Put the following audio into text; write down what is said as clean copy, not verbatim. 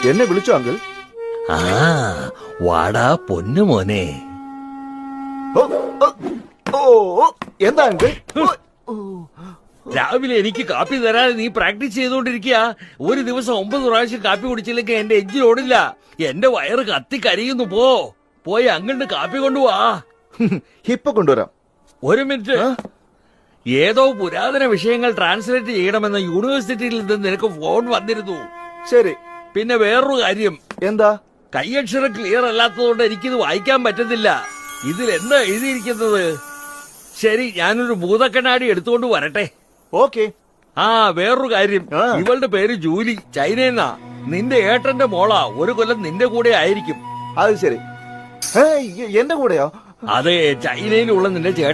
എന്നെ വിളിച്ചോ അങ്കിൾ? ആ വാടാ പൊന്നു മോനെ. എന്താ അങ്കിൾ? രാവിലെ എനിക്ക് കാപ്പി തരാതെ നീ പ്രാക്ടീസ് ചെയ്തോണ്ടിരിക്കുക. ഒരു ദിവസം 9 പ്രാവശ്യം കാപ്പി കുടിച്ചില്ലെങ്കിൽ എന്റെ എഞ്ചിൻ ഓടില്ല. എന്റെ വയറ് കത്തിക്കരിയുന്നു. പോയി അങ്ങോട്ട് കാപ്പി കൊണ്ടുപോവാ. ഇപ്പൊ കൊണ്ടുവരാം. ഒരു മിനിറ്റ്. ഏതോ പുരാതന വിഷയങ്ങൾ ട്രാൻസ്ലേറ്റ് ചെയ്യണമെന്ന യൂണിവേഴ്സിറ്റിയിൽ നിന്ന് നിനക്ക് ഫോൺ വന്നിരുന്നു. ശരി. പിന്നെ വേറൊരു കാര്യം. എന്താ? കൈയക്ഷരം ക്ലിയർ അല്ലാത്തതുകൊണ്ട് എനിക്കിത് വായിക്കാൻ പറ്റുന്നില്ല. ഇതിൽ എന്താ എഴുതിയിരിക്കുന്നത്? ശരി, ഞാനൊരു ഭൂതക്കണ്ണാടി എടുത്തുകൊണ്ട് വരട്ടെ. ഓക്കെ. വേറൊരു കാര്യം. ഇവളുടെ പേര് ജൂലി, ചൈനയെന്നാ. നിന്റെ ഏട്ടന്റെ മോളാ. 1 കൊല്ലം നിന്റെ കൂടെ ആയിരിക്കും. അത് ശരി. എന്റെ കൂടെയോ? അതെ, ചൈനയിലുള്ള നിന്റെ ചേട്ടൻ